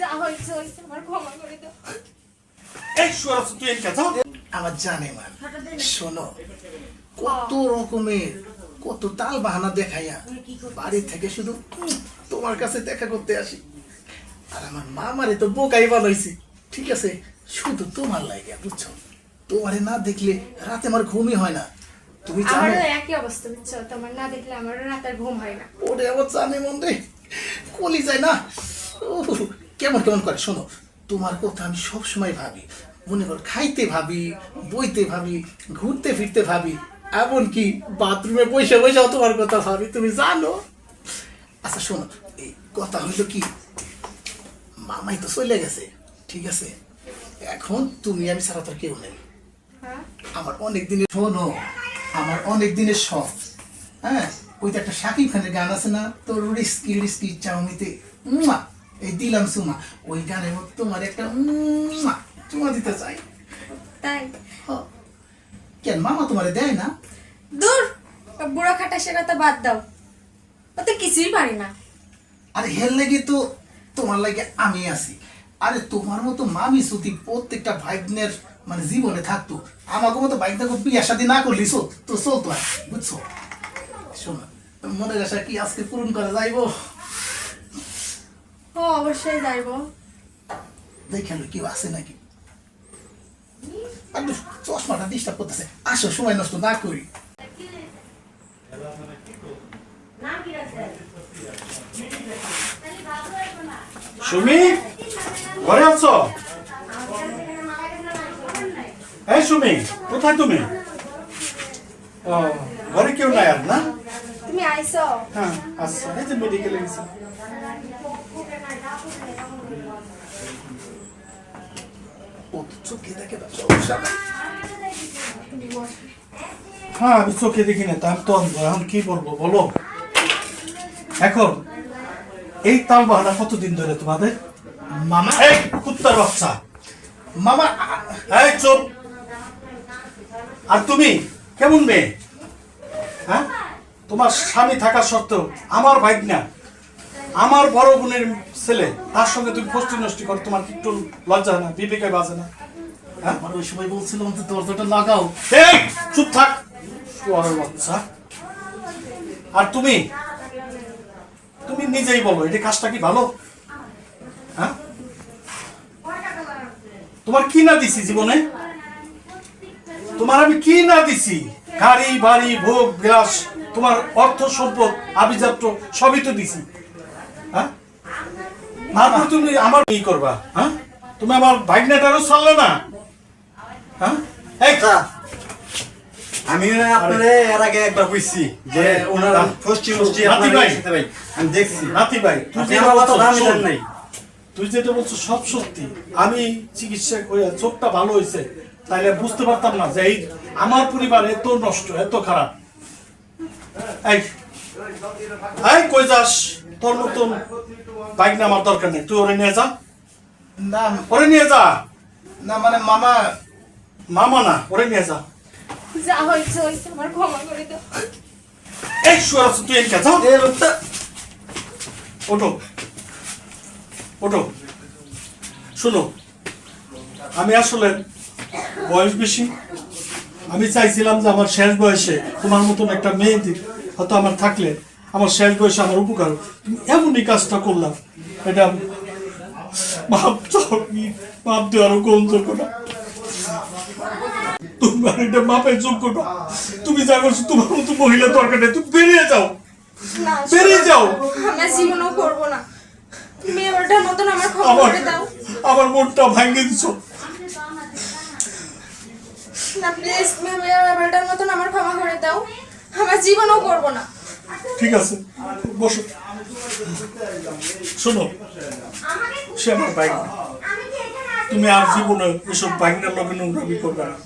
যা হয়েছে হয়েছে, আমার ক্ষমা করে দাও। এই সুরাজ তুই এই কথা আমার জানে মান শোনো, কত রকমের কত তাল বাহানা দেখাইয়া বাড়ি থেকে শুধু তোমার কাছে দেখা করতে আসি। আর আমার মামারে তো বোকাই বানাইছি, ঠিক আছে, শুধু তোমার লাগে, বুঝছো? তোমারে না দেখলে রাতে আমার ঘুমই হয় না। তুমি জানো আমারও একই অবস্থা, বুঝছো? তোমার না দেখলে আমারও রাত আর ঘুম হয় না। ওরে আমার জানে মন রে, কলি যায় না, কেমন কেমন করে। শোনো, তোমার কথা আমি সব সময় ভাবি, মনে কর খাইতে ভাবি, বইতে ভাবি, ঘুরতে ফিরতে ভাবি, এমনকি বাথরুমে বসে বসে তোমার কথা ভাবি, তুমি জানো। আচ্ছা শোনো, এই কথা হইলো কি, মামাই তো চলে গেছে, ঠিক আছে, এখন তুমি আমি ছাড়া তো আর কেউ নেই। হ্যাঁ, আমার অনেক দিনের, শোনো, আমার অনেক দিনের শখ, হ্যাঁ, ওই তো একটা শাকিব খানের গান আছে না, তোর রিস্কি রিস্কি চাউমিতে এই দিলাম সুমা, ওই গানের মধ্যে তোমার একটা চুমা দিতে চাই। তাই? কেন মামা তোমারে দেয় না? দূর, বুড়ো খাটা সে কথা বাদ দাও, ও তো কিছুই পারি না। আরে হেল লেগে তো তোমার লাগে আমি আছি। আরে তোমার মতো মামি সুতি প্রত্যেকটা ভাইগনের মানে জীবনে থাকতো, আমাকে মতো ভাইগনাকে বিয়া শাদী না করলি তো চলতো আর, বুঝছো? শোনো, মনের আশা কি আজকে পূরণ করা যাইবো? ও অবশ্যই যাইবো। দেখেন কেউ আছে নাকি? আর চশমাটা ডিস্টার্ব করতেছে, আসো সময় নষ্ট না করি। সুমি, ঘরে আছো? এই সুমি, কোথায় তুমি? ও, ঘরে কেউ নাই আর না? তুমি আইছো? হ্যাঁ, আচ্ছা, এই যে মেডিকেলে গেছি। ও তো চোখে দেখে না, সমস্যা নাই। হ্যাঁ, আমি চোখে দেখি না, তা আমি তো অন্ধ, এখন কি করবো বলো? এখন এই তাল বাহানা কতদিন ধরে তোমাদের? মামা, এই কুত্তার বাচ্চা, মামা, এই চুপ! আর তুমি কেমন মেয়ে? হ্যাঁ, তোমার স্বামী থাকা সত্ত্বেও আমার ভাইগনা, আমার বড় বোনের ছেলে, তার সঙ্গে তুমি ফষ্টি নষ্টি করো, তোমার কি একটু লজ্জা হয় না, বিবেকে বাজে না? হ্যাঁ, আমার ওই সময় বলছিলাম তো দরজাটা লাগাও। এই চুপ থাক, শুয়ারের বাচ্চা! আর তুমি তুমি নিজেই বলো, এটা কাজটা কি ভালো? হ্যাঁ, তোমার কি না দিছি জীবনে? তোমার আমি কি না দিছি? গাড়ি বাড়ি ভোগ বিলাস, তোমার অর্থ সম্পদ আভিজাত্য সবই তো দিছি। হ্যাঁ, তারপর তুমি আমার কি করবা? হ্যাঁ, তুমি আমার ভাগ্নেটারও ছাড়লে না। হ্যাঁ, এই আমি আপনারে এর আগে একবার বুঝছি যে ওনারা ফষ্টি ফষ্টি নাতি ভাই, আমি দেখছি নাতি ভাই, তুই আপনি যেটা আমার কথা বলছো, দামি শোন। দেন নাই। তুই যেটা বলছো সব সত্যি। আমি চিকিৎসা করে চোখটা ভালো হয়েছে, তাইলে বুঝতে পারতাম না যে এই আমার পরিবার এত নষ্ট, এত খারাপ। এই এই কই যাস? তোর মতন বাইক না আমার দরকার নেই, তুই ওরে নিয়ে যা, না ওরে নিয়ে যা। না মানে মামা, মামা না, ওরে নিয়ে যা। যা হয়েছে হয়েছে, আমার ক্ষমা করে দাও। এই সুরাজ তুই এই যা, ওঠো ওঠো। শোনো, আমি আসলে বয়স বেশি, আমি চাইছিলাম যে আমার শেষ বয়সে তোমার মতন একটা মেয়ে হয়তো আমার থাকলে আমার শেষ বয়সে আমার উপকার। তুমি এমনই কাজটা করলাম, এটা মাপ দেওয়ারও কোন যোগ্য না, তোমার এটা মাপের যোগ্য না। তুমি যা করছো, তোমার মতো মহিলা দরকার নেই, তুমি বেরিয়ে যাও, না, বেরিয়ে যাও। আমি জীবনও করবো না। তুমি এবারটার মতন আমার ক্ষমা করে দাও। আমার মনটা ভাঙিয়ে দিছো। না প্লিজ, তুমি এবারটার মতন আমার ক্ষমা করে দাও, আমার জীবনও করবো না। ঠিক আছে, বসো। শোনো, সে আমার বাইক, তুমি আর জীবনে এসব বাইক না লগে নোংরামি করবে না।